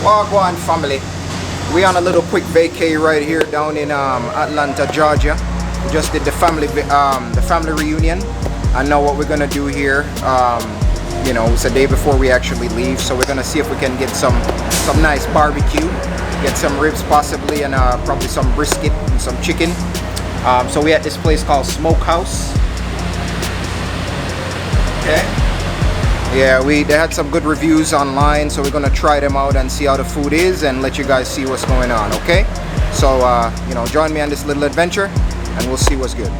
Wagwan family, we on a little quick vacay right here down in Atlanta, Georgia. We just did the family reunion, and now what we're gonna do here, you know, it's a day before we actually leave, so we're gonna see if we can get some nice barbecue, get some ribs possibly, and probably some brisket and some chicken. So we at this place called SmokeHouse. Okay. Yeah, they had some good reviews online, so we're gonna try them out and see how the food is and let you guys see what's going on. Okay, so you know, join me on this little adventure and we'll see what's good.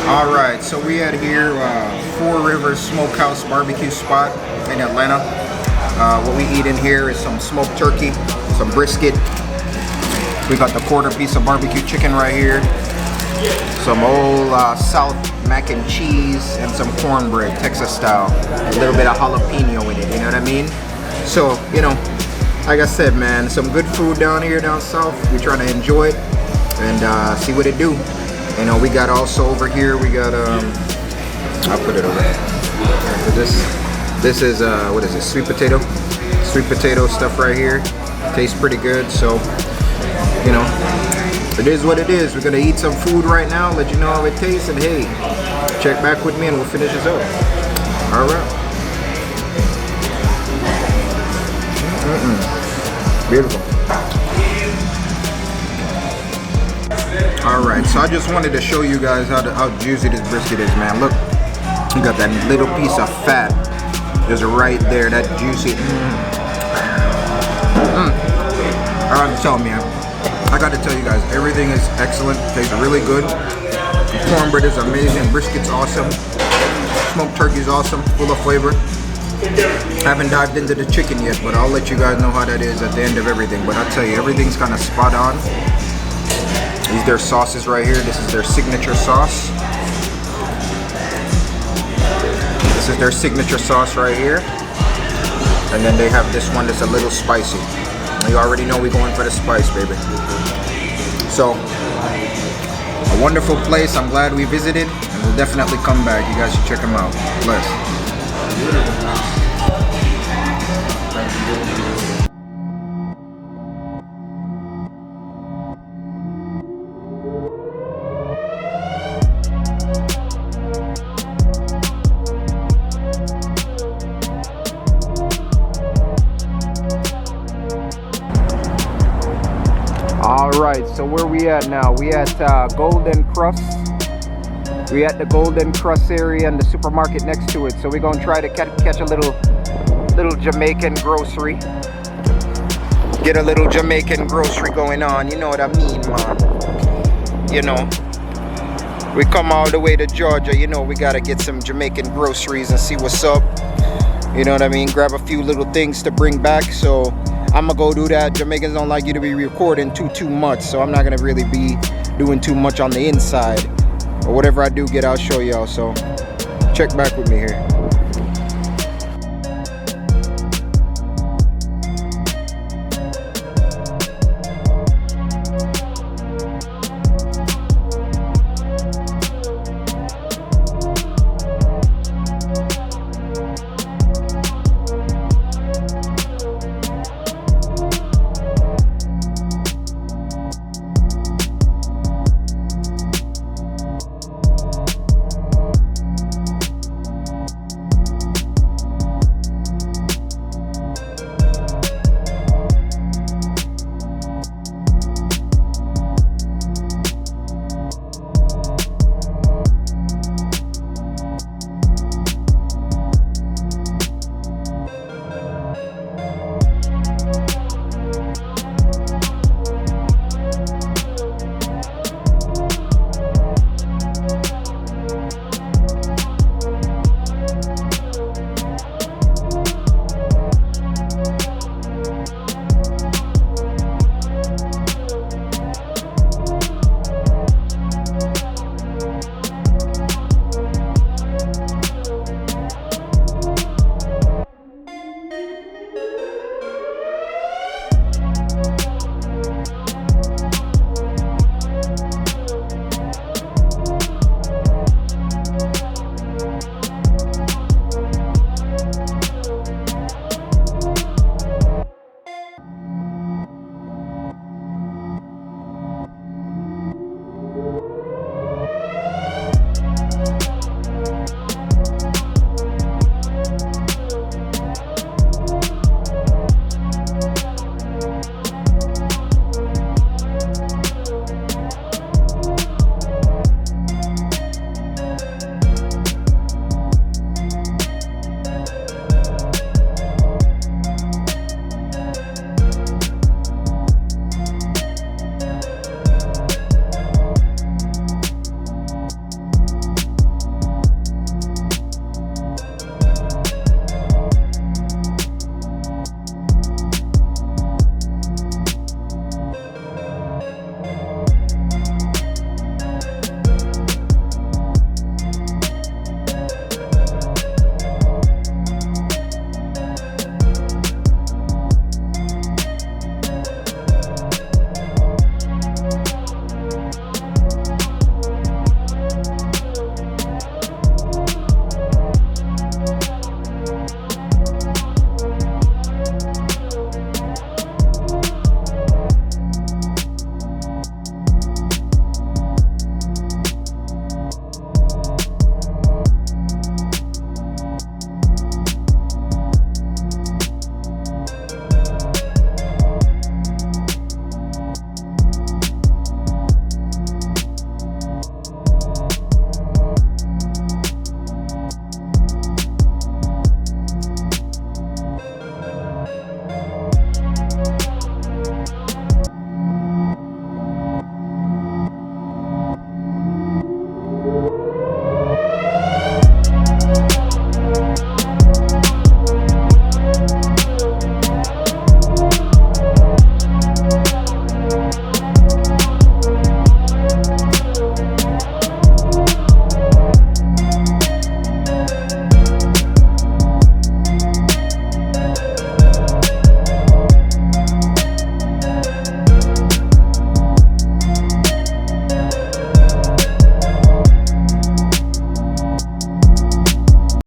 Alright, so we had here Rivers SmokeHouse barbecue spot in Atlanta. What we eat in here is some smoked turkey, some brisket. We got the quarter piece of barbecue chicken right here. Some old South mac and cheese and some cornbread, Texas style. A little bit of jalapeno in it, you know what I mean? So, you know, like I said, man, some good food down here down south. We're trying to enjoy it and see what it do. You know, we got also over here, we got, I'll put it over there. This is, what is it, sweet potato? Sweet potato stuff right here. Tastes pretty good, so, you know, it is what it is. We're gonna eat some food right now, let you know how it tastes, and hey, check back with me and we'll finish this up. All right. Beautiful. Alright, so I just wanted to show you guys how juicy this brisket is, man. Look, you got that little piece of fat just right there, that juicy. Alright, so man, I got to tell you guys, everything is excellent, tastes really good. The cornbread is amazing, brisket's awesome, smoked turkey's awesome, full of flavor. Haven't dived into the chicken yet, but I'll let you guys know how that is at the end of everything. But I'll tell you, everything's kind of spot on. These are their sauces right here. This is their signature sauce. This is their signature sauce right here. And then they have this one that's a little spicy. You already know we're going for the spice, baby. So, a wonderful place. I'm glad we visited. And we'll definitely come back. You guys should check them out. Bless. Alright, so where we at now? We at Golden Krust. We at the Golden Krust area and the supermarket next to it. So we're gonna try to catch a little Jamaican grocery. Get a little Jamaican grocery going on. You know what I mean, man. You know, we come all the way to Georgia. You know, we gotta get some Jamaican groceries and see what's up. You know what I mean? Grab a few little things to bring back. So I'm gonna go do that. Jamaicans don't like you to be recording too much, so I'm not gonna really be doing too much on the inside. or whatever I do get, I'll show y'all. So check back with me here.